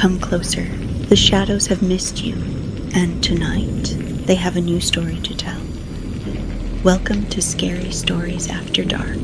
Come closer. The shadows have missed you, and tonight they have a new story to tell. Welcome to Scary Stories After Dark.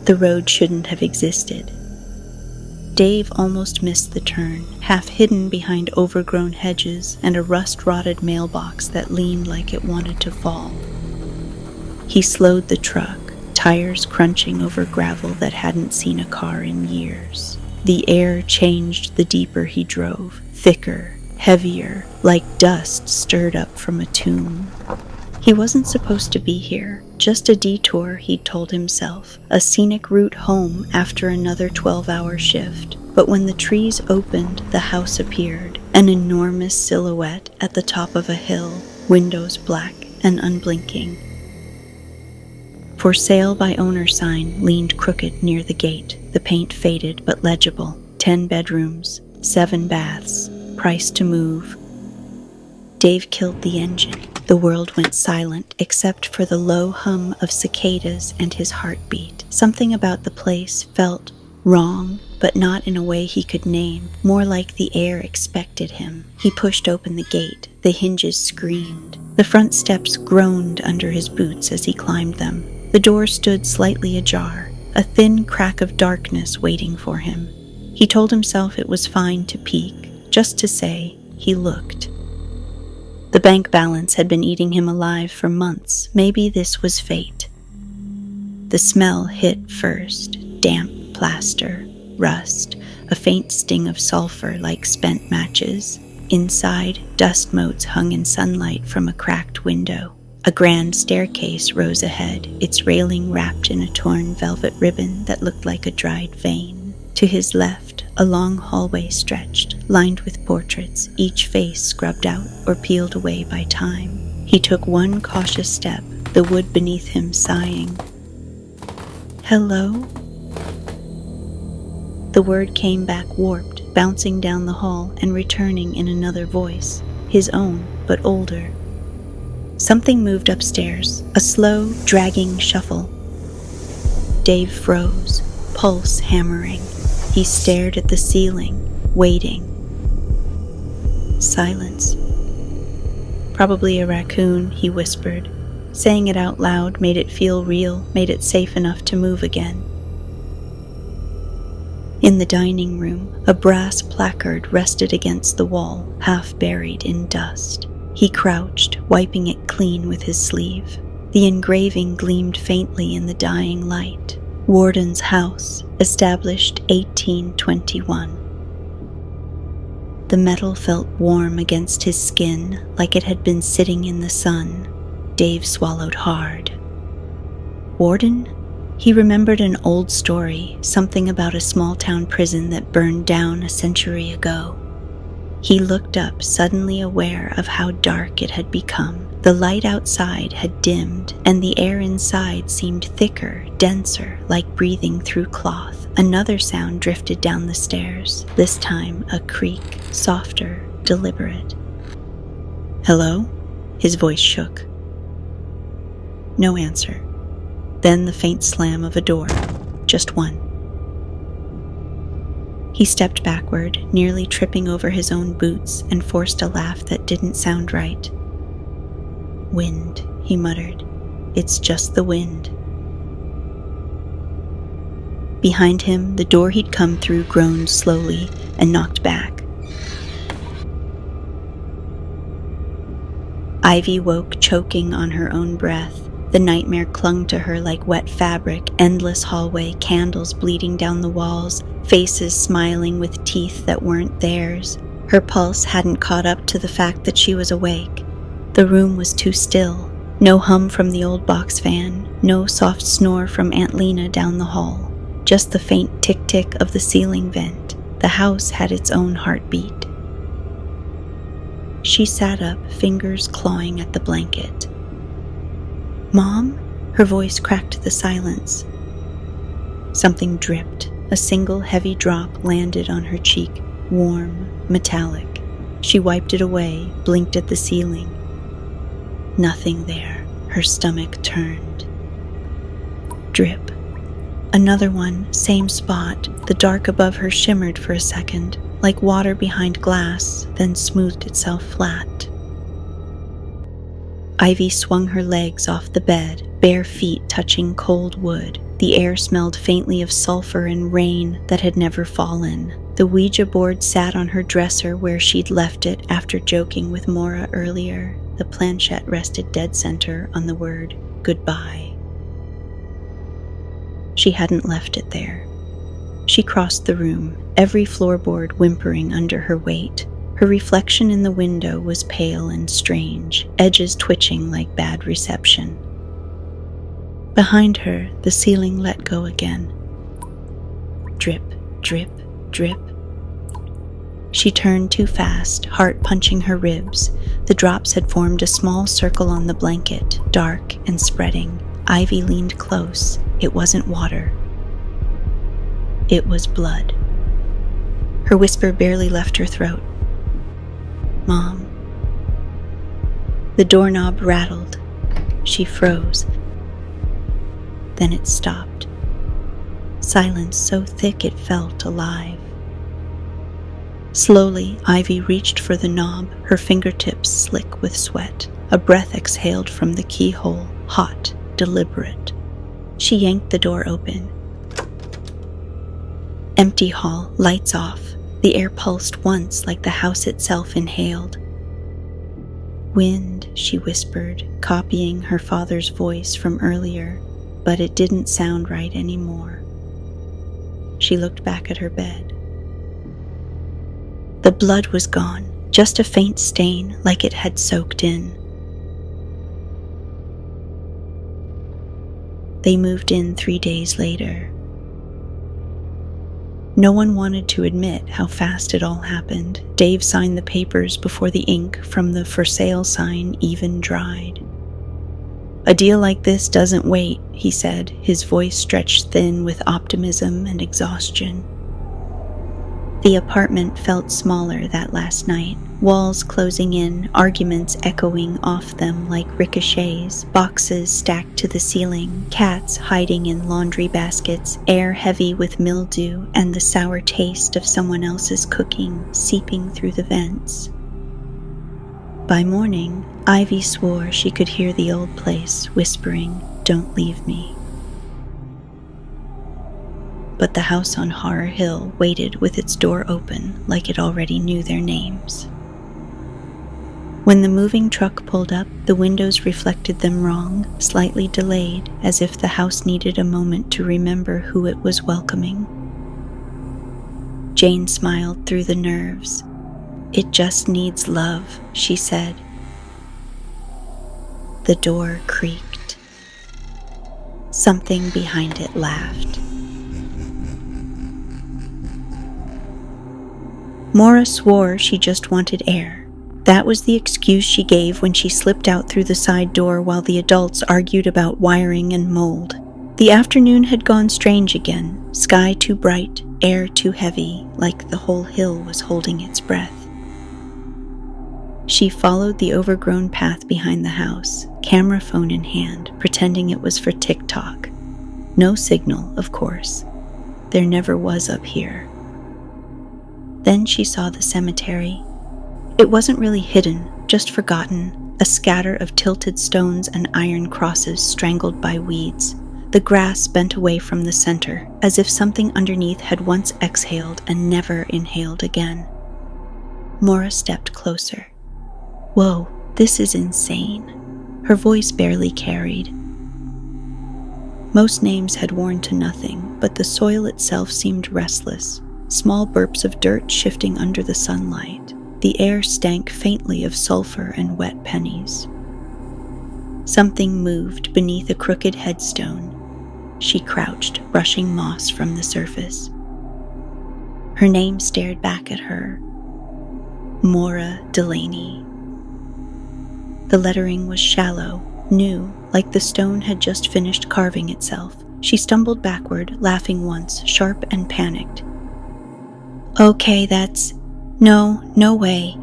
The road shouldn't have existed. Dave almost missed the turn, half hidden behind overgrown hedges and a rust-rotted mailbox that leaned like it wanted to fall. He slowed the truck, tires crunching over gravel that hadn't seen a car in years. The air changed the deeper he drove, thicker, heavier, like dust stirred up from a tomb. He wasn't supposed to be here, just a detour, he'd told himself, a scenic route home after another 12-hour shift. But when the trees opened, the house appeared, an enormous silhouette at the top of a hill, windows black and unblinking. For sale by owner sign leaned crooked near the gate, the paint faded but legible. 10 bedrooms, 7 baths, price to move. Dave killed the engine. The world went silent except for the low hum of cicadas and his heartbeat. Something about the place felt wrong, but not in a way he could name, more like the air expected him. He pushed open the gate. The hinges screamed. The front steps groaned under his boots as he climbed them. The door stood slightly ajar, a thin crack of darkness waiting for him. He told himself it was fine to peek, just to say he looked. The bank balance had been eating him alive for months. Maybe this was fate. The smell hit first, damp plaster, rust, a faint sting of sulfur like spent matches. Inside, dust motes hung in sunlight from a cracked window. A grand staircase rose ahead, its railing wrapped in a torn velvet ribbon that looked like a dried vein. To his left, a long hallway stretched, lined with portraits, each face scrubbed out or peeled away by time. He took one cautious step, the wood beneath him sighing. "Hello?" The word came back warped, bouncing down the hall and returning in another voice, his own, but older. Something moved upstairs, a slow, dragging shuffle. Dave froze, pulse hammering. He stared at the ceiling, waiting. Silence. "Probably a raccoon," he whispered. Saying it out loud made it feel real, made it safe enough to move again. In the dining room, a brass placard rested against the wall, half buried in dust. He crouched, wiping it clean with his sleeve. The engraving gleamed faintly in the dying light. Warden's House, established 1821. The metal felt warm against his skin, like it had been sitting in the sun. Dave swallowed hard. Warden? He remembered an old story, something about a small-town prison that burned down a century ago. He looked up, suddenly aware of how dark it had become. The light outside had dimmed, and the air inside seemed thicker, denser, like breathing through cloth. Another sound drifted down the stairs, this time a creak, softer, deliberate. "Hello?" His voice shook. No answer. Then the faint slam of a door, just one. He stepped backward, nearly tripping over his own boots, and forced a laugh that didn't sound right. "Wind," he muttered. "It's just the wind." Behind him, the door he'd come through groaned slowly and knocked back. Ivy woke, choking on her own breath. The nightmare clung to her like wet fabric, endless hallway, candles bleeding down the walls, faces smiling with teeth that weren't theirs. Her pulse hadn't caught up to the fact that she was awake. The room was too still. No hum from the old box fan, no soft snore from Aunt Lena down the hall. Just the faint tick-tick of the ceiling vent. The house had its own heartbeat. She sat up, fingers clawing at the blanket. "Mom?" Her voice cracked the silence. Something dripped. A single heavy drop landed on her cheek, warm, metallic. She wiped it away, blinked at the ceiling. Nothing there. Her stomach turned. Drip. Another one, same spot. The dark above her shimmered for a second, like water behind glass, then smoothed itself flat. Ivy swung her legs off the bed, bare feet touching cold wood. The air smelled faintly of sulfur and rain that had never fallen. The Ouija board sat on her dresser where she'd left it after joking with Maura earlier. The planchette rested dead center on the word goodbye. She hadn't left it there. She crossed the room, every floorboard whimpering under her weight. Her reflection in the window was pale and strange, edges twitching like bad reception. Behind her, the ceiling let go again. Drip, drip, drip. She turned too fast, heart punching her ribs. The drops had formed a small circle on the blanket, dark and spreading. Ivy leaned close. It wasn't water. It was blood. Her whisper barely left her throat. "Mom." The doorknob rattled. She froze. Then it stopped. Silence so thick it felt alive. Slowly, Ivy reached for the knob, her fingertips slick with sweat. A breath exhaled from the keyhole, hot, deliberate. She yanked the door open. Empty hall, lights off. The air pulsed once like the house itself inhaled. "Wind," she whispered, copying her father's voice from earlier, but it didn't sound right anymore. She looked back at her bed. The blood was gone, just a faint stain like it had soaked in. They moved in 3 days later. No one wanted to admit how fast it all happened. Dave signed the papers before the ink from the for sale sign even dried. "A deal like this doesn't wait," he said, his voice stretched thin with optimism and exhaustion. The apartment felt smaller that last night, walls closing in, arguments echoing off them like ricochets, boxes stacked to the ceiling, cats hiding in laundry baskets, air heavy with mildew and the sour taste of someone else's cooking seeping through the vents. By morning, Ivy swore she could hear the old place whispering, "Don't leave me." But the house on Horror Hill waited with its door open like it already knew their names. When the moving truck pulled up, the windows reflected them wrong, slightly delayed, as if the house needed a moment to remember who it was welcoming. Jane smiled through the nerves. "It just needs love," she said. The door creaked. Something behind it laughed. Maura swore she just wanted air. That was the excuse she gave when she slipped out through the side door while the adults argued about wiring and mold. The afternoon had gone strange again, sky too bright, air too heavy, like the whole hill was holding its breath. She followed the overgrown path behind the house, camera phone in hand, pretending it was for TikTok. No signal, of course. There never was up here. Then she saw the cemetery. It wasn't really hidden, just forgotten, a scatter of tilted stones and iron crosses strangled by weeds. The grass bent away from the center, as if something underneath had once exhaled and never inhaled again. Maura stepped closer. "Whoa, this is insane." Her voice barely carried. Most names had worn to nothing, but the soil itself seemed restless. Small burps of dirt shifting under the sunlight. The air stank faintly of sulfur and wet pennies. Something moved beneath a crooked headstone. She crouched, brushing moss from the surface. Her name stared back at her. Maura Delaney. The lettering was shallow, new, like the stone had just finished carving itself. She stumbled backward, laughing once, sharp and panicked. "Okay, that's... No way."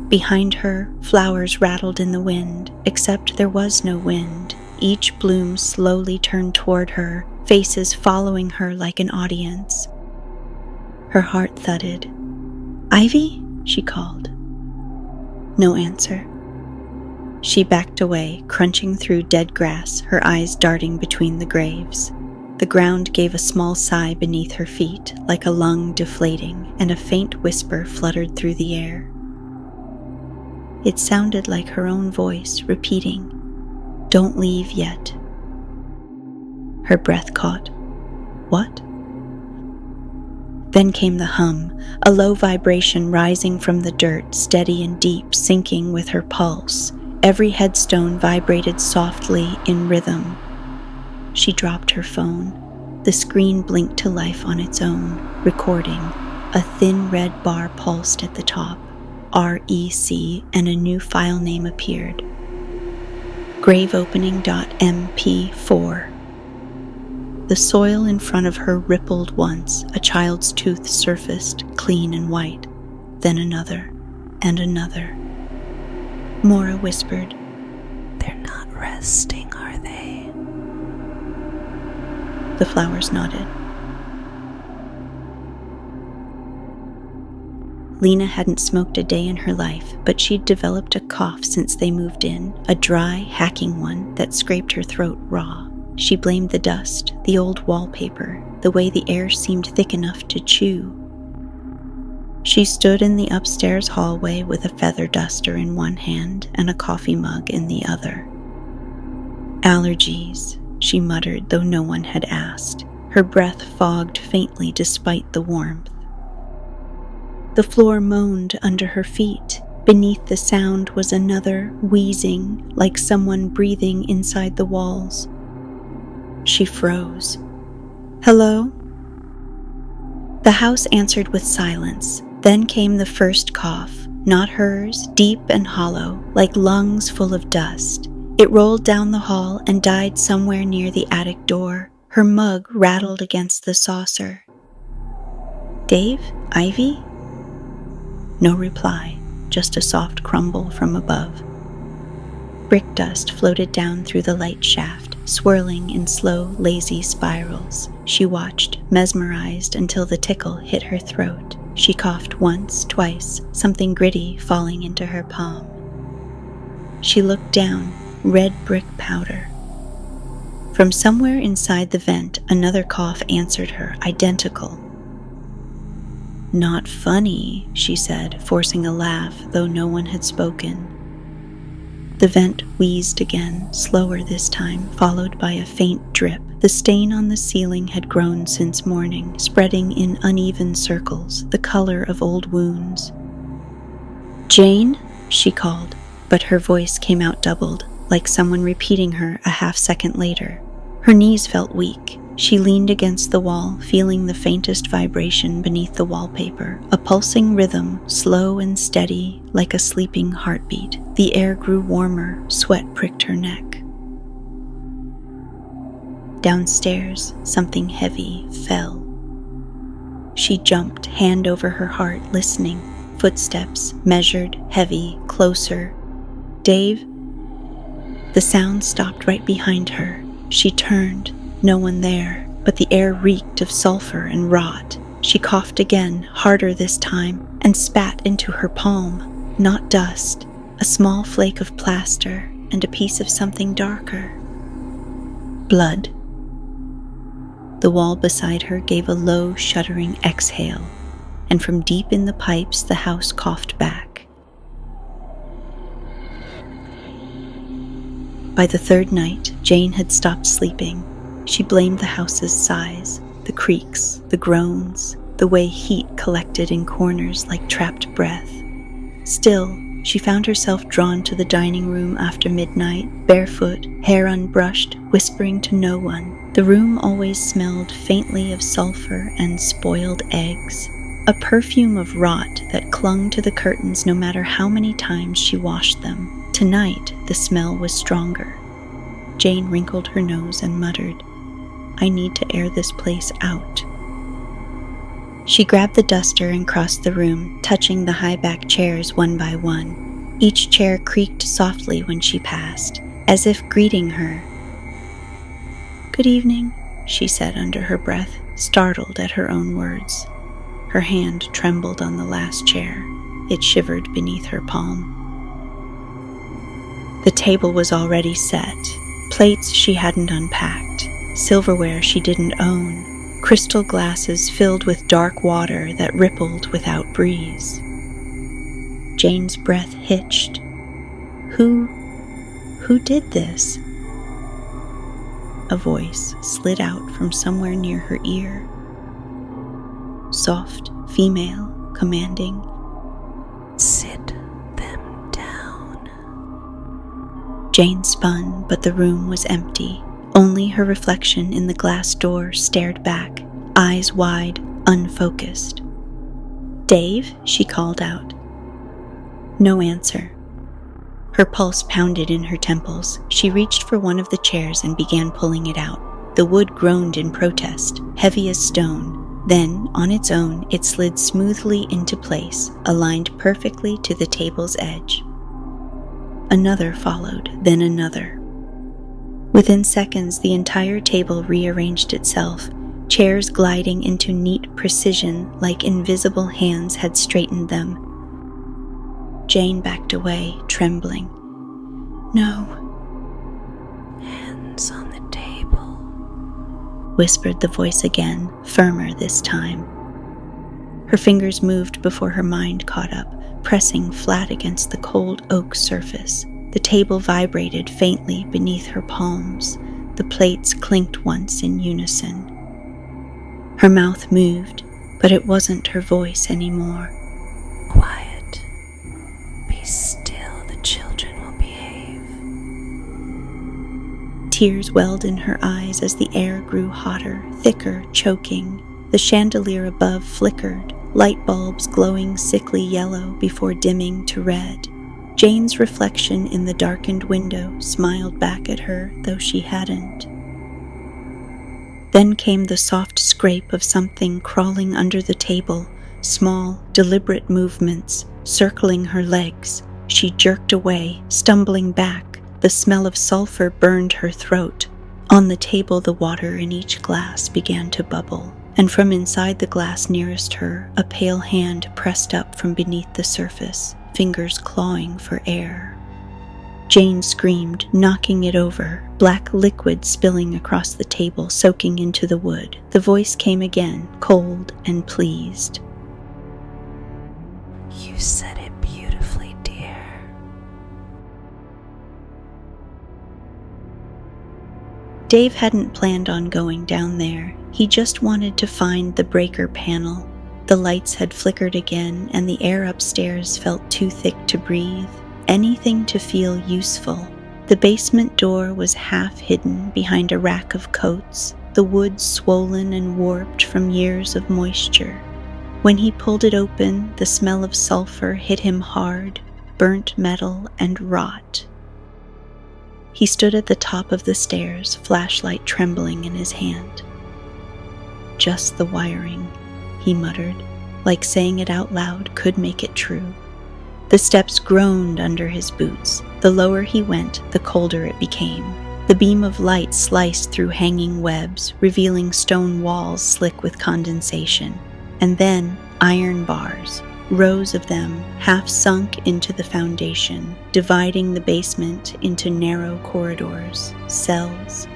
Behind her, flowers rattled in the wind, except there was no wind. Each bloom slowly turned toward her, faces following her like an audience. Her heart thudded. "Ivy?" she called. No answer. She backed away, crunching through dead grass, her eyes darting between the graves. The ground gave a small sigh beneath her feet, like a lung deflating, and a faint whisper fluttered through the air. It sounded like her own voice, repeating, "Don't leave yet." Her breath caught. What? Then came the hum, a low vibration rising from the dirt, steady and deep, syncing with her pulse. Every headstone vibrated softly in rhythm. She dropped her phone. The screen blinked to life on its own, recording. A thin red bar pulsed at the top. REC, and a new file name appeared. graveopening.mp4. The soil in front of her rippled once. A child's tooth surfaced, clean and white. Then another, and another. Mora whispered, "They're not resting, are they?" The flowers nodded. Lena hadn't smoked a day in her life, but she'd developed a cough since they moved in, a dry, hacking one that scraped her throat raw. She blamed the dust, the old wallpaper, the way the air seemed thick enough to chew. She stood in the upstairs hallway with a feather duster in one hand and a coffee mug in the other. "Allergies," she muttered, though no one had asked. Her breath fogged faintly despite the warmth. The floor moaned under her feet. Beneath the sound was another, wheezing, like someone breathing inside the walls. She froze. "Hello?" The house answered with silence. Then came the first cough, not hers, deep and hollow, like lungs full of dust. It rolled down the hall and died somewhere near the attic door. Her mug rattled against the saucer. "Dave? Ivy?" No reply, just a soft crumble from above. Brick dust floated down through the light shaft, swirling in slow, lazy spirals. She watched, mesmerized, until the tickle hit her throat. She coughed once, twice, something gritty falling into her palm. She looked down, red brick powder. From somewhere inside the vent, another cough answered her, identical. "Not funny," she said, forcing a laugh, though no one had spoken. The vent wheezed again, slower this time, followed by a faint drip. The stain on the ceiling had grown since morning, spreading in uneven circles, the color of old wounds. "Jane?" she called, but her voice came out doubled, like someone repeating her a half-second later. Her knees felt weak. She leaned against the wall, feeling the faintest vibration beneath the wallpaper, a pulsing rhythm, slow and steady, like a sleeping heartbeat. The air grew warmer, sweat pricked her neck. Downstairs, something heavy fell. She jumped, hand over her heart, listening. Footsteps, measured, heavy, closer. "Dave?" The sound stopped right behind her. She turned. No one there, but the air reeked of sulfur and rot. She coughed again, harder this time, and spat into her palm. Not dust, a small flake of plaster, and a piece of something darker. Blood. The wall beside her gave a low, shuddering exhale, and from deep in the pipes the house coughed back. By the third night, Jane had stopped sleeping. She blamed the house's size, the creaks, the groans, the way heat collected in corners like trapped breath. Still, she found herself drawn to the dining room after midnight, barefoot, hair unbrushed, whispering to no one. The room always smelled faintly of sulfur and spoiled eggs. a perfume of rot that clung to the curtains no matter how many times she washed them. Tonight, the smell was stronger. Jane wrinkled her nose and muttered, "I need to air this place out." She grabbed the duster and crossed the room, touching the high-back chairs one by one. Each chair creaked softly when she passed, as if greeting her. "Good evening," she said under her breath, startled at her own words. Her hand trembled on the last chair. It shivered beneath her palm. The table was already set. Plates she hadn't unpacked, silverware she didn't own, crystal glasses filled with dark water that rippled without breeze. Jane's breath hitched. Who did this? A voice slid out from somewhere near her ear. Soft, female, commanding, "Sit them down." Jane spun, but the room was empty. Only her reflection in the glass door stared back, eyes wide, unfocused. "Dave?" she called out. No answer. Her pulse pounded in her temples. She reached for one of the chairs and began pulling it out. The wood groaned in protest, heavy as stone. Then, on its own, it slid smoothly into place, aligned perfectly to the table's edge. Another followed, then another. Within seconds, the entire table rearranged itself, chairs gliding into neat precision like invisible hands had straightened them. Jane backed away, trembling. "No." "Hands on the table," whispered the voice again, firmer this time. Her fingers moved before her mind caught up, pressing flat against the cold oak surface. The table vibrated faintly beneath her palms. The plates clinked once in unison. Her mouth moved, but it wasn't her voice anymore. "Quiet. Be still, the children will behave." Tears welled in her eyes as the air grew hotter, thicker, choking. The chandelier above flickered, light bulbs glowing sickly yellow before dimming to red. Jane's reflection in the darkened window smiled back at her, though she hadn't. Then came the soft scrape of something crawling under the table, small, deliberate movements, circling her legs. She jerked away, stumbling back. The smell of sulfur burned her throat. On the table, the water in each glass began to bubble, and from inside the glass nearest her, a pale hand pressed up from beneath the surface, fingers clawing for air. Jane screamed, knocking it over, black liquid spilling across the table, soaking into the wood. The voice came again, cold and pleased. "You said it beautifully, dear." Dave hadn't planned on going down there. He just wanted to find the breaker panel. The lights had flickered again, and the air upstairs felt too thick to breathe. Anything to feel useful. The basement door was half hidden behind a rack of coats, the wood swollen and warped from years of moisture. When he pulled it open, the smell of sulfur hit him hard, burnt metal and rot. He stood at the top of the stairs, flashlight trembling in his hand. "Just the wiring," he muttered, like saying it out loud could make it true. The steps groaned under his boots. The lower he went, the colder it became. The beam of light sliced through hanging webs, revealing stone walls slick with condensation. And then iron bars, rows of them, half sunk into the foundation, dividing the basement into narrow corridors, cells.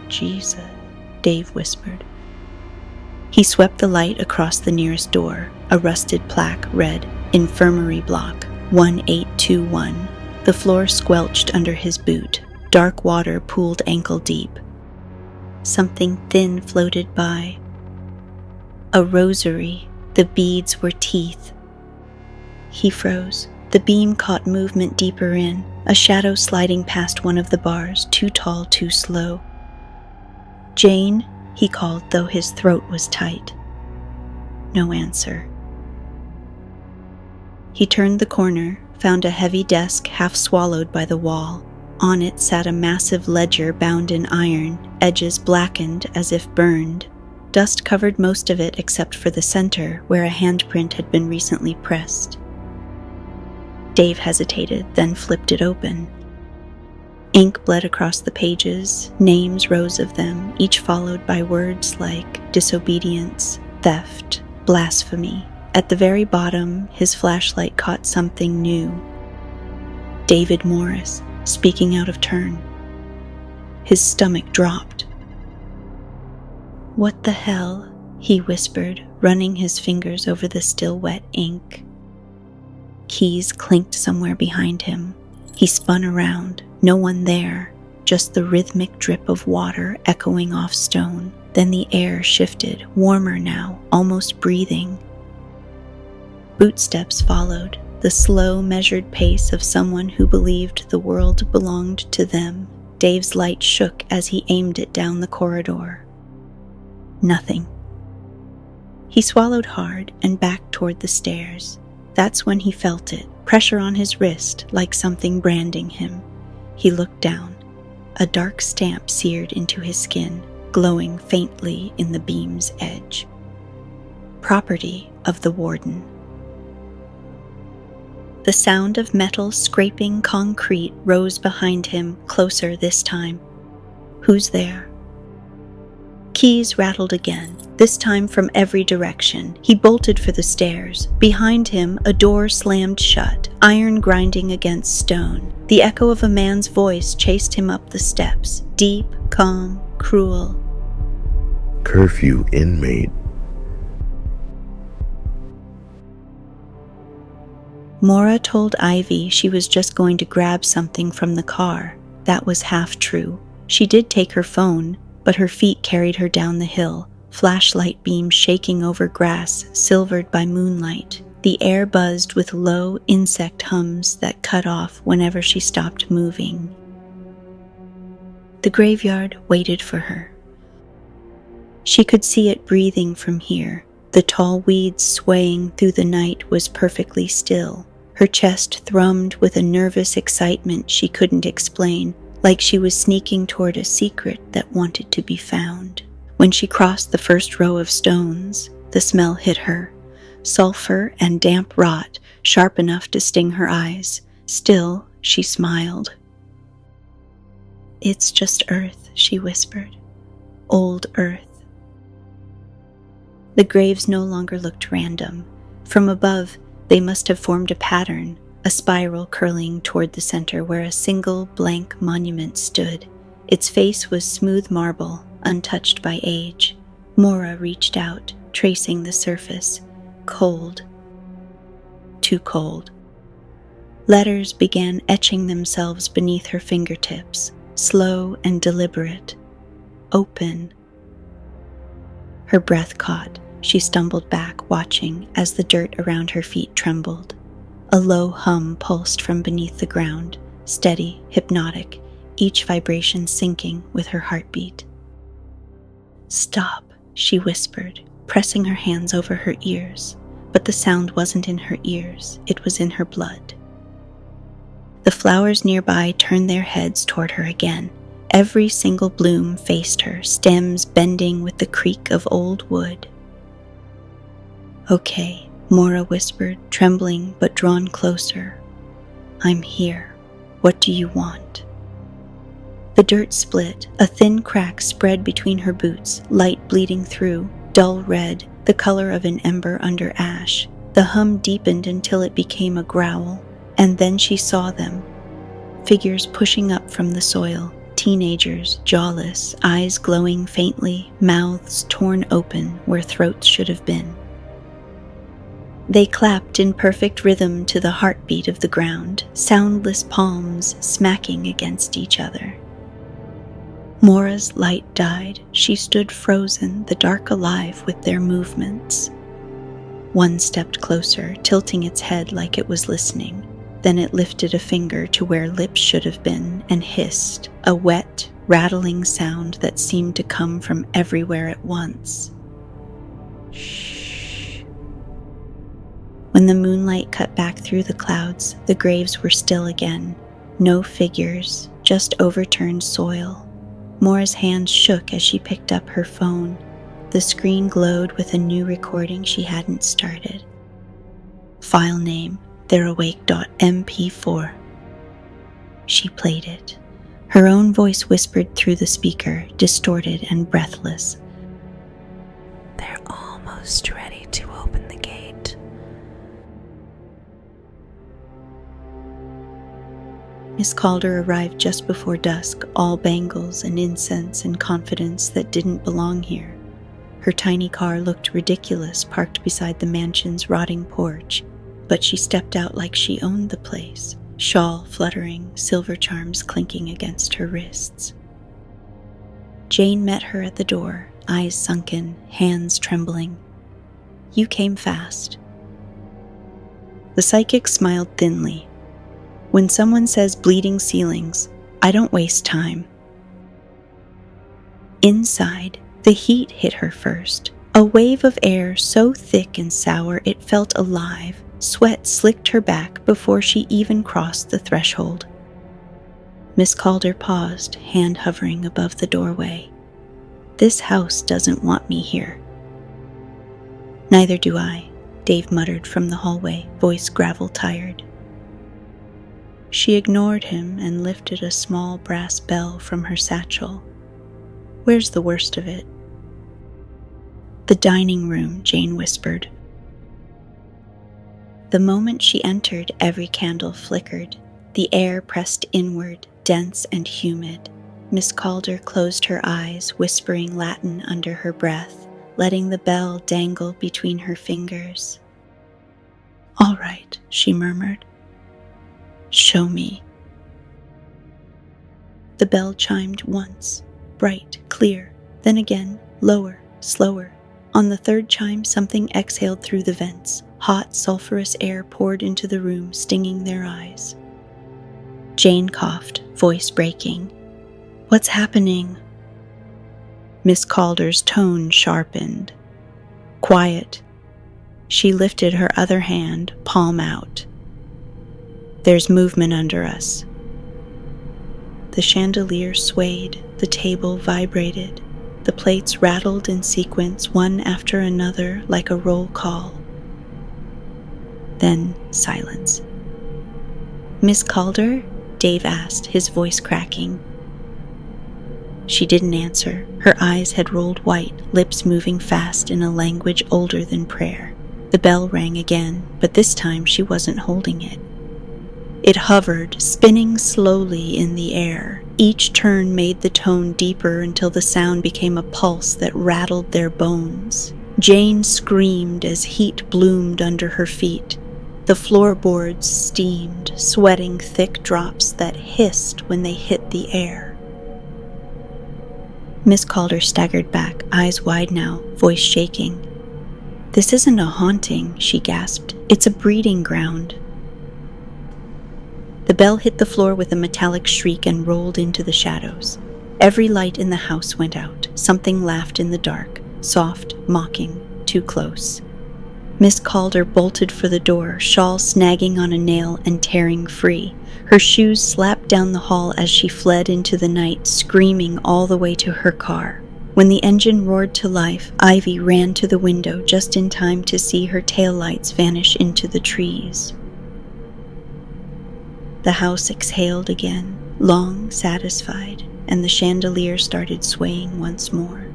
"Jesus," Dave whispered. He swept the light across the nearest door. A rusted plaque read, "Infirmary Block, 1821. The floor squelched under his boot. Dark water pooled ankle deep. Something thin floated by. A rosary. The beads were teeth. He froze. The beam caught movement deeper in, a shadow sliding past one of the bars, too tall, too slow. "Jane," he called, though his throat was tight. no answer. He turned the corner, found a heavy desk half swallowed by the wall. On it sat a massive ledger bound in iron, edges blackened as if burned. Dust covered most of it except for the center, where a handprint had been recently pressed. Dave hesitated, then flipped it open. Ink bled across the pages, names rows of them, each followed by words like disobedience, theft, blasphemy. At the very bottom, his flashlight caught something new. David Morris, speaking out of turn. His stomach dropped. "What the hell?" he whispered, running his fingers over the still wet ink. Keys clinked somewhere behind him. He spun around, no one there, just the rhythmic drip of water echoing off stone. Then the air shifted, warmer now, almost breathing. Bootsteps followed, the slow, measured pace of someone who believed the world belonged to them. Dave's light shook as he aimed it down the corridor. Nothing. He swallowed hard and backed toward the stairs. That's when he felt it, pressure on his wrist, like something branding him. He looked down. A dark stamp seared into his skin, glowing faintly in the beam's edge. Property of the warden. The sound of metal scraping concrete rose behind him, closer this time. Who's there? Keys rattled again, this time from every direction. He bolted for the stairs. Behind him, a door slammed shut, iron grinding against stone. The echo of a man's voice chased him up the steps, deep, calm, cruel. "Curfew inmate." Maura told Ivy she was just going to grab something from the car. That was half true. She did take her phone, but her feet carried her down the hill, flashlight beams shaking over grass, silvered by moonlight. The air buzzed with low insect hums that cut off whenever she stopped moving. The graveyard waited for her. She could see it breathing from here. The tall weeds swaying through the night was perfectly still. Her chest thrummed with a nervous excitement she couldn't explain, like she was sneaking toward a secret that wanted to be found. When she crossed the first row of stones, the smell hit her. Sulfur and damp rot, sharp enough to sting her eyes. Still, she smiled. "It's just earth," she whispered. "Old earth." The graves no longer looked random. From above, they must have formed a pattern, a spiral curling toward the center where a single blank monument stood. Its face was smooth marble, untouched by age. Maura reached out, tracing the surface. Cold. Too cold. Letters began etching themselves beneath her fingertips, slow and deliberate. Open. Her breath caught. She stumbled back, watching as the dirt around her feet trembled. A low hum pulsed from beneath the ground, steady, hypnotic, each vibration syncing with her heartbeat. "Stop," she whispered, pressing her hands over her ears. But the sound wasn't in her ears, it was in her blood. The flowers nearby turned their heads toward her again. Every single bloom faced her, stems bending with the creak of old wood. "Okay," Maura whispered, trembling but drawn closer. "I'm here. What do you want?" The dirt split. A thin crack spread between her boots, light bleeding through, dull red, the color of an ember under ash. The hum deepened until it became a growl, and then she saw them. Figures pushing up from the soil, teenagers, jawless, eyes glowing faintly, mouths torn open where throats should have been. They clapped in perfect rhythm to the heartbeat of the ground, soundless palms smacking against each other. Maura's light died. She stood frozen, the dark alive with their movements. One stepped closer, tilting its head like it was listening. Then it lifted a finger to where lips should have been and hissed, a wet, rattling sound that seemed to come from everywhere at once. "Shh," When the moonlight cut back through the clouds, the graves were still again. No figures, just overturned soil. Mora's hands shook as she picked up her phone. The screen glowed with a new recording she hadn't started. File name, therawake.mp4. She played it. Her own voice whispered through the speaker, distorted and breathless. They're almost ready to open the gate. Miss Calder arrived just before dusk, all bangles and incense and confidence that didn't belong here. Her tiny car looked ridiculous parked beside the mansion's rotting porch, but she stepped out like she owned the place, shawl fluttering, silver charms clinking against her wrists. Jane met her at the door, eyes sunken, hands trembling. "You came fast." The psychic smiled thinly. "When someone says bleeding ceilings, I don't waste time." Inside, the heat hit her first. A wave of air so thick and sour it felt alive. Sweat slicked her back before she even crossed the threshold. Miss Calder paused, hand hovering above the doorway. "This house doesn't want me here." "Neither do I," Dave muttered from the hallway, voice gravel-tired. She ignored him and lifted a small brass bell from her satchel. "Where's the worst of it?" "The dining room," Jane whispered. The moment she entered, every candle flickered. The air pressed inward, dense and humid. Miss Calder closed her eyes, whispering Latin under her breath, letting the bell dangle between her fingers. "All right," she murmured. "Show me." The bell chimed once, bright, clear, then again, lower, slower. On the third chime, something exhaled through the vents. Hot, sulphurous air poured into the room, stinging their eyes. Jane coughed, voice breaking. "What's happening?" Miss Calder's tone sharpened. "Quiet." She lifted her other hand, palm out. "There's movement under us." The chandelier swayed, the table vibrated. The plates rattled in sequence, one after another, like a roll call. Then silence. "Miss Calder?" Dave asked, his voice cracking. She didn't answer. Her eyes had rolled white, lips moving fast in a language older than prayer. The bell rang again, but this time she wasn't holding it. It hovered, spinning slowly in the air. Each turn made the tone deeper until the sound became a pulse that rattled their bones. Jane screamed as heat bloomed under her feet. The floorboards steamed, sweating thick drops that hissed when they hit the air. Miss Calder staggered back, eyes wide now, voice shaking. "This isn't a haunting," she gasped. "It's a breeding ground." The bell hit the floor with a metallic shriek and rolled into the shadows. Every light in the house went out. Something laughed in the dark, soft, mocking, too close. Miss Calder bolted for the door, shawl snagging on a nail and tearing free. Her shoes slapped down the hall as she fled into the night, screaming all the way to her car. When the engine roared to life, Ivy ran to the window just in time to see her taillights vanish into the trees. The house exhaled again, long, satisfied, and the chandelier started swaying once more.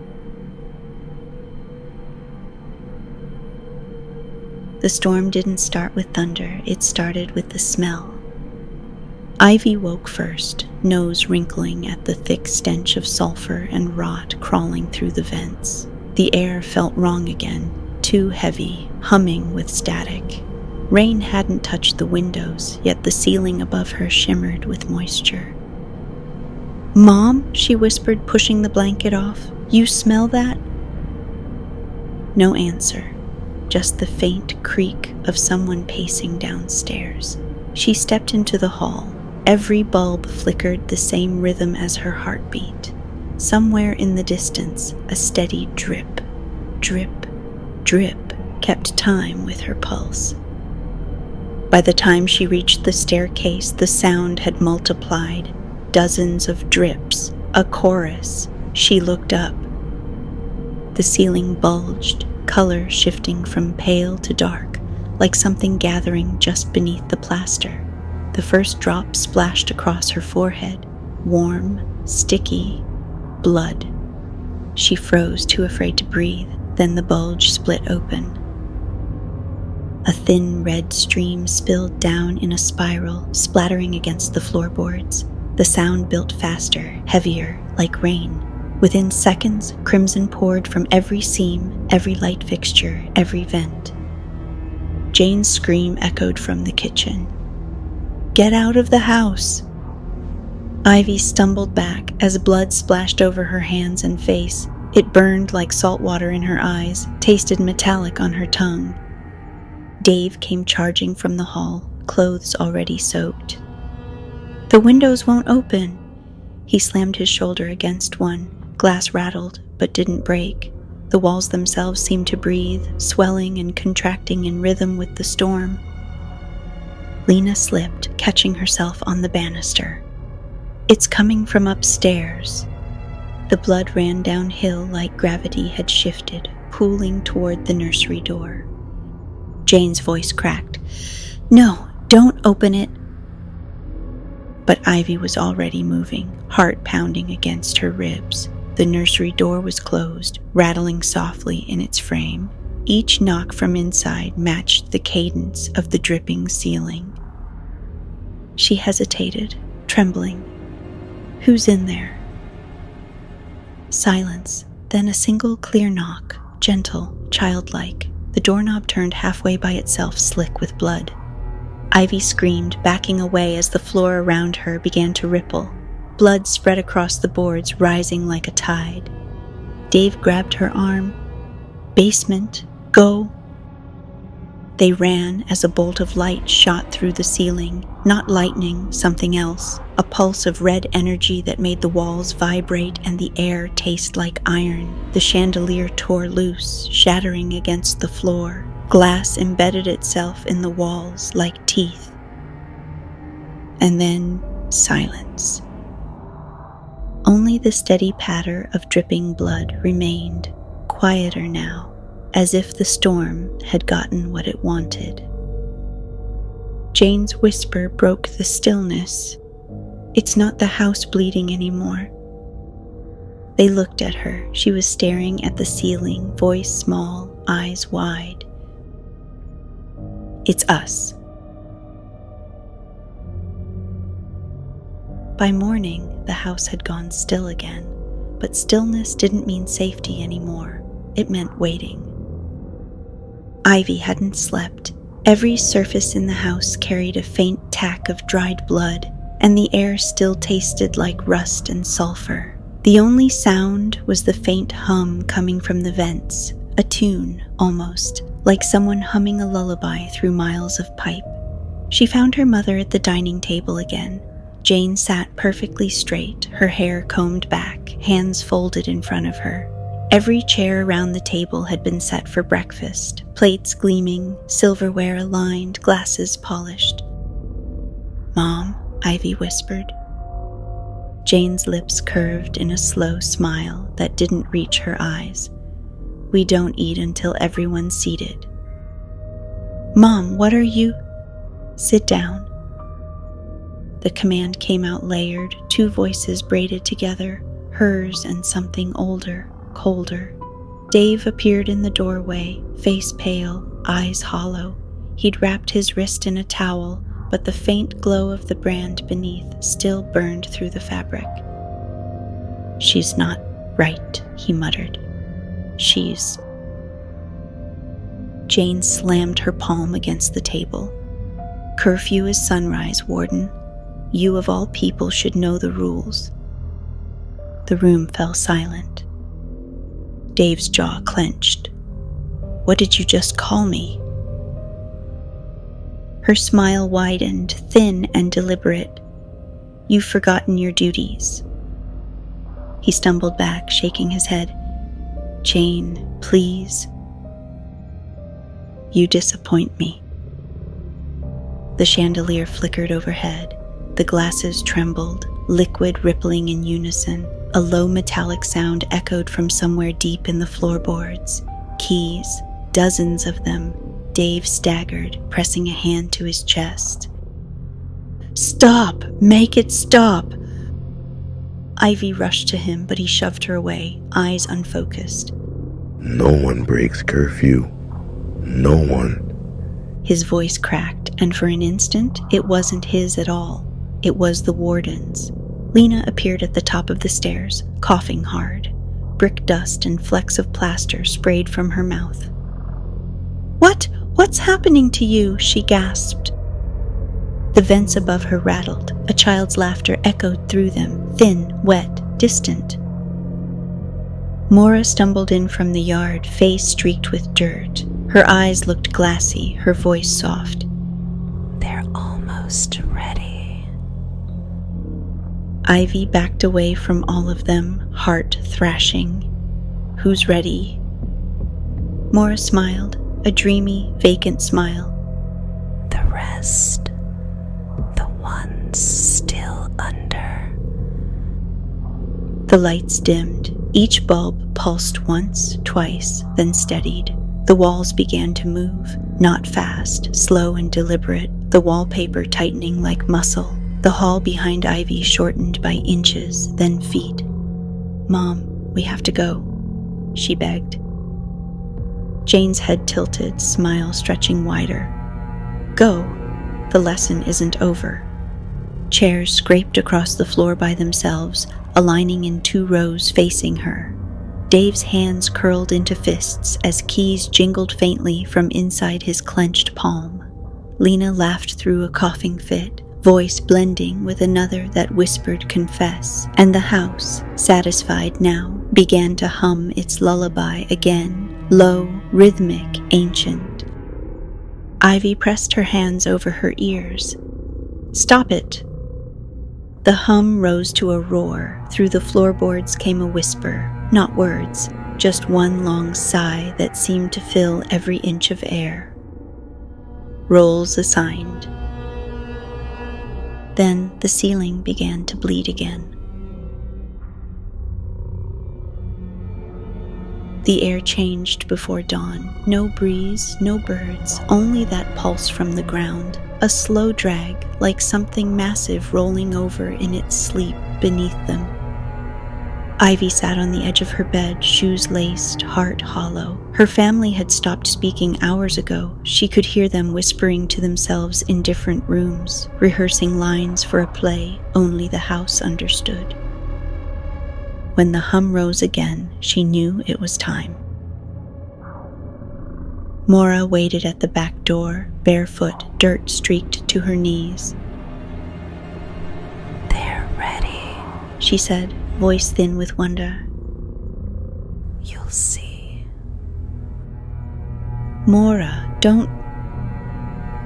The storm didn't start with thunder, it started with the smell. Ivy woke first, nose wrinkling at the thick stench of sulfur and rot crawling through the vents. The air felt wrong again, too heavy, humming with static. Rain hadn't touched the windows, yet the ceiling above her shimmered with moisture. "Mom," she whispered, pushing the blanket off. "You smell that?" No answer. Just the faint creak of someone pacing downstairs. She stepped into the hall. Every bulb flickered the same rhythm as her heartbeat. Somewhere in the distance, a steady drip, drip, drip kept time with her pulse. By the time she reached the staircase, the sound had multiplied. Dozens of drips, a chorus. She looked up. The ceiling bulged, color shifting from pale to dark, like something gathering just beneath the plaster. The first drop splashed across her forehead, warm, sticky, blood. She froze, too afraid to breathe. Then the bulge split open. A thin red stream spilled down in a spiral, splattering against the floorboards. The sound built faster, heavier, like rain. Within seconds, crimson poured from every seam, every light fixture, every vent. Jane's scream echoed from the kitchen. "Get out of the house!" Ivy stumbled back as blood splashed over her hands and face. It burned like salt water in her eyes, tasted metallic on her tongue. Dave came charging from the hall, clothes already soaked. "The windows won't open." He slammed his shoulder against one. Glass rattled, but didn't break. The walls themselves seemed to breathe, swelling and contracting in rhythm with the storm. Lena slipped, catching herself on the banister. "It's coming from upstairs." The blood ran downhill like gravity had shifted, pooling toward the nursery door. Jane's voice cracked. "No, don't open it." But Ivy was already moving, heart pounding against her ribs. The nursery door was closed, rattling softly in its frame. Each knock from inside matched the cadence of the dripping ceiling. She hesitated, trembling. "Who's in there?" Silence, then a single clear knock, gentle, childlike. The doorknob turned halfway by itself, slick with blood. Ivy screamed, backing away as the floor around her began to ripple. Blood spread across the boards, rising like a tide. Dave grabbed her arm. "Basement, go!" They ran as a bolt of light shot through the ceiling, not lightning, something else, a pulse of red energy that made the walls vibrate and the air taste like iron. The chandelier tore loose, shattering against the floor. Glass embedded itself in the walls like teeth. And then silence. Only the steady patter of dripping blood remained, quieter now, as if the storm had gotten what it wanted. Jane's whisper broke the stillness. "It's not the house bleeding anymore." They looked at her. She was staring at the ceiling, voice small, eyes wide. "It's us." By morning, the house had gone still again, but stillness didn't mean safety anymore. It meant waiting. Ivy hadn't slept. Every surface in the house carried a faint tack of dried blood, and the air still tasted like rust and sulfur. The only sound was the faint hum coming from the vents, a tune, almost, like someone humming a lullaby through miles of pipe. She found her mother at the dining table again. Jane sat perfectly straight, her hair combed back, hands folded in front of her. Every chair around the table had been set for breakfast, plates gleaming, silverware aligned, glasses polished. "Mom," Ivy whispered. Jane's lips curved in a slow smile that didn't reach her eyes. "We don't eat until everyone's seated." "Mom, what are you?" "Sit down." The command came out layered, two voices braided together, hers and something older, colder. Dave appeared in the doorway, face pale, eyes hollow. He'd wrapped his wrist in a towel, but the faint glow of the brand beneath still burned through the fabric. "She's not right," he muttered. "She's..." Jane slammed her palm against the table. "Curfew is sunrise, Warden. You of all people should know the rules." The room fell silent. Dave's jaw clenched. "What did you just call me?" Her smile widened, thin and deliberate. "You've forgotten your duties." He stumbled back, shaking his head. "Jane, please." "You disappoint me." The chandelier flickered overhead. The glasses trembled, liquid rippling in unison. A low metallic sound echoed from somewhere deep in the floorboards. Keys, dozens of them. Dave staggered, pressing a hand to his chest. "Stop! Make it stop!" Ivy rushed to him, but he shoved her away, eyes unfocused. No one breaks curfew. No one. His voice cracked, and for an instant, it wasn't his at all. It was the warden's. Lena appeared at the top of the stairs, coughing hard. Brick dust and flecks of plaster sprayed from her mouth. What's happening to you?" she gasped. The vents above her rattled. A child's laughter echoed through them, thin, wet, distant. Maura stumbled in from the yard, face streaked with dirt. Her eyes looked glassy, her voice soft. "They're almost ready." Ivy backed away from all of them, heart thrashing. "Who's ready?" Maura smiled, a dreamy, vacant smile. "The rest. The ones still under." The lights dimmed. Each bulb pulsed once, twice, then steadied. The walls began to move, not fast, slow and deliberate, the wallpaper tightening like muscle. The hall behind Ivy shortened by inches, then feet. "Mom, we have to go," she begged. Jane's head tilted, smile stretching wider. "Go. The lesson isn't over." Chairs scraped across the floor by themselves, aligning in 2 rows facing her. Dave's hands curled into fists as keys jingled faintly from inside his clenched palm. Lena laughed through a coughing fit, voice blending with another that whispered confess, and the house, satisfied now, began to hum its lullaby again, low, rhythmic, ancient. Ivy pressed her hands over her ears. "Stop it!" The hum rose to a roar. Through the floorboards came a whisper, not words, just one long sigh that seemed to fill every inch of air. Roles assigned. Then the ceiling began to bleed again. The air changed before dawn. No breeze, no birds, only that pulse from the ground. A slow drag, like something massive rolling over in its sleep beneath them. Ivy sat on the edge of her bed, shoes laced, heart hollow. Her family had stopped speaking hours ago. She could hear them whispering to themselves in different rooms, rehearsing lines for a play only the house understood. When the hum rose again, she knew it was time. Maura waited at the back door, barefoot, dirt streaked to her knees. "They're ready," she said, voice thin with wonder. "You'll see." "Maura, don't..."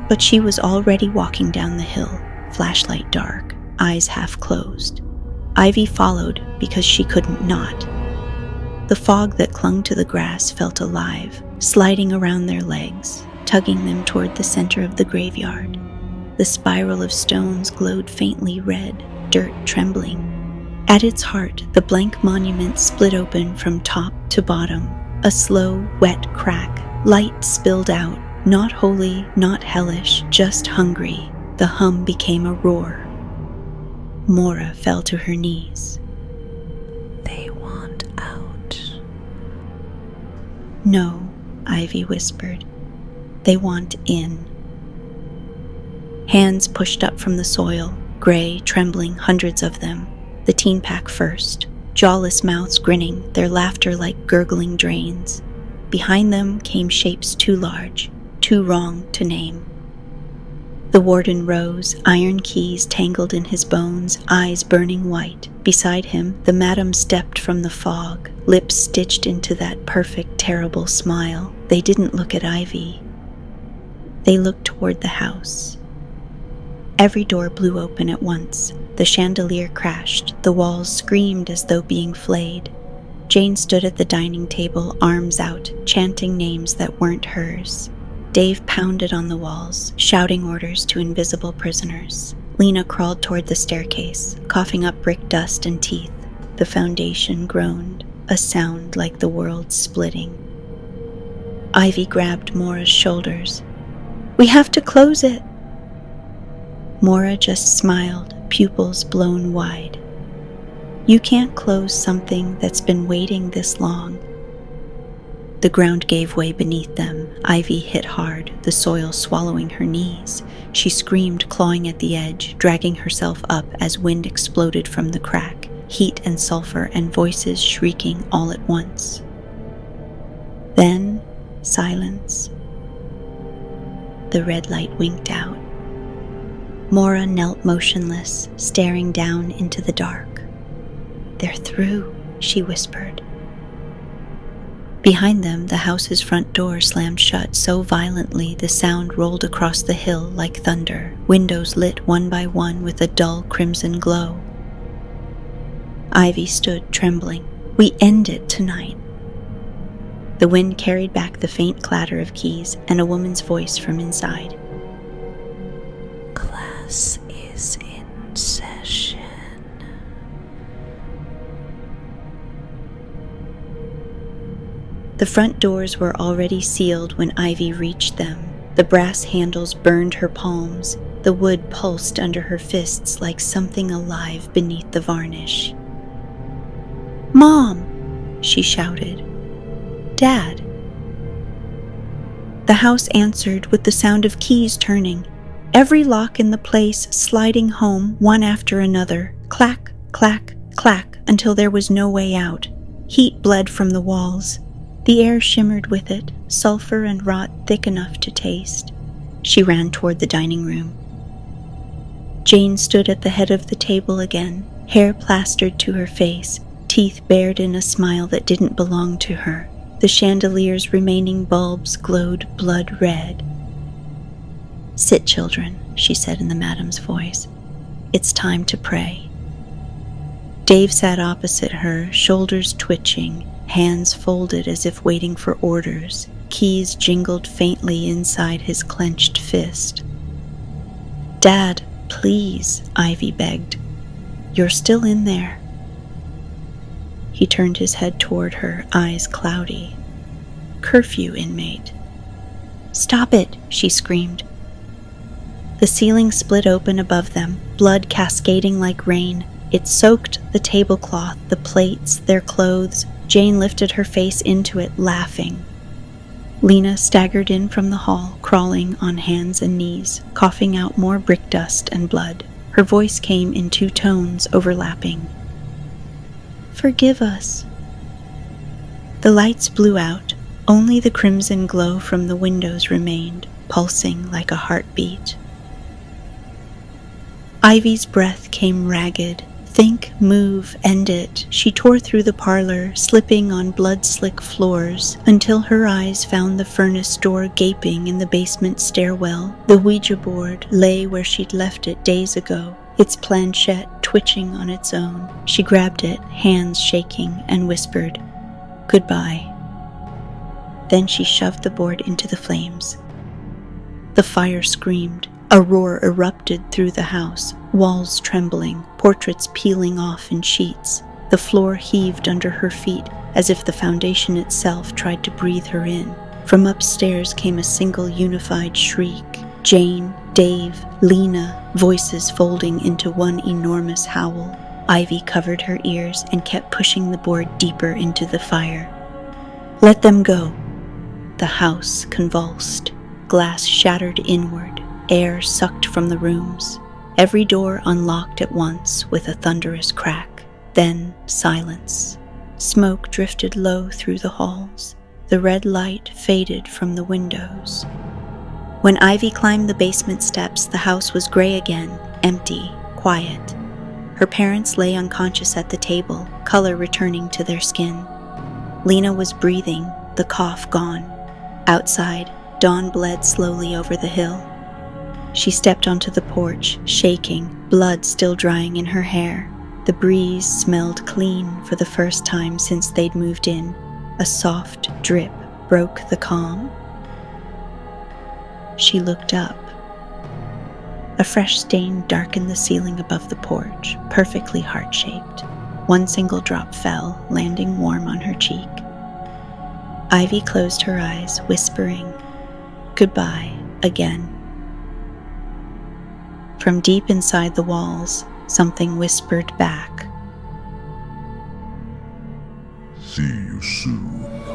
But she was already walking down the hill, flashlight dark, eyes half closed. Ivy followed because she couldn't not. The fog that clung to the grass felt alive, sliding around their legs, tugging them toward the center of the graveyard. The spiral of stones glowed faintly red, dirt trembling. At its heart, the blank monument split open from top to bottom. A slow, wet crack. Light spilled out, not holy, not hellish, just hungry. The hum became a roar. Maura fell to her knees. "They want out." "No," Ivy whispered. "They want in." Hands pushed up from the soil, gray, trembling, hundreds of them. The teen pack first, jawless mouths grinning, their laughter like gurgling drains. Behind them came shapes too large, too wrong to name. The warden rose, iron keys tangled in his bones, eyes burning white. Beside him, the madam stepped from the fog, lips stitched into that perfect, terrible smile. They didn't look at Ivy. They looked toward the house. Every door blew open at once. The chandelier crashed. The walls screamed as though being flayed. Jane stood at the dining table, arms out, chanting names that weren't hers. Dave pounded on the walls, shouting orders to invisible prisoners. Lena crawled toward the staircase, coughing up brick dust and teeth. The foundation groaned, a sound like the world splitting. Ivy grabbed Mora's shoulders. "We have to close it." Mora just smiled, pupils blown wide. "You can't close something that's been waiting this long." The ground gave way beneath them. Ivy hit hard, the soil swallowing her knees. She screamed, clawing at the edge, dragging herself up as wind exploded from the crack, heat and sulfur and voices shrieking all at once. Then, silence. The red light winked out. Mora knelt motionless, staring down into the dark. "They're through," she whispered. Behind them, the house's front door slammed shut so violently the sound rolled across the hill like thunder, windows lit one by one with a dull crimson glow. Ivy stood trembling. "We end it tonight." The wind carried back the faint clatter of keys and a woman's voice from inside. "Class is in session." The front doors were already sealed when Ivy reached them. The brass handles burned her palms. The wood pulsed under her fists like something alive beneath the varnish. "Mom!" she shouted. "Dad!" The house answered with the sound of keys turning, every lock in the place sliding home one after another, clack, clack, clack, until there was no way out. Heat bled from the walls. The air shimmered with it, sulfur and rot thick enough to taste. She ran toward the dining room. Jane stood at the head of the table again, hair plastered to her face, teeth bared in a smile that didn't belong to her. The chandelier's remaining bulbs glowed blood red. "Sit, children," she said in the madam's voice. "It's time to pray." Dave sat opposite her, shoulders twitching, hands folded as if waiting for orders. Keys jingled faintly inside his clenched fist. "Dad, please," Ivy begged. "You're still in there." He turned his head toward her, eyes cloudy. "Curfew, inmate." "Stop it," she screamed. The ceiling split open above them, blood cascading like rain. It soaked the tablecloth, the plates, their clothes. Jane lifted her face into it, laughing. Lena staggered in from the hall, crawling on hands and knees, coughing out more brick dust and blood. Her voice came in two tones, overlapping. "Forgive us." The lights blew out. Only the crimson glow from the windows remained, pulsing like a heartbeat. Ivy's breath came ragged. Think, move, end it. She tore through the parlor, slipping on blood-slick floors, until her eyes found the furnace door gaping in the basement stairwell. The Ouija board lay where she'd left it days ago, its planchette twitching on its own. She grabbed it, hands shaking, and whispered, "Goodbye." Then she shoved the board into the flames. The fire screamed. A roar erupted through the house, walls trembling, portraits peeling off in sheets. The floor heaved under her feet as if the foundation itself tried to breathe her in. From upstairs came a single unified shriek. Jane, Dave, Lena, voices folding into one enormous howl. Ivy covered her ears and kept pushing the board deeper into the fire. "Let them go." The house convulsed. Glass shattered inward. Air sucked from the rooms. Every door unlocked at once with a thunderous crack. Then silence. Smoke drifted low through the halls. The red light faded from the windows. When Ivy climbed the basement steps, the house was gray again, empty, quiet. Her parents lay unconscious at the table, color returning to their skin. Lena was breathing, the cough gone. Outside, dawn bled slowly over the hill. She stepped onto the porch, shaking, blood still drying in her hair. The breeze smelled clean for the first time since they'd moved in. A soft drip broke the calm. She looked up. A fresh stain darkened the ceiling above the porch, perfectly heart-shaped. One single drop fell, landing warm on her cheek. Ivy closed her eyes, whispering, "Goodbye, again." From deep inside the walls, something whispered back, "See you soon."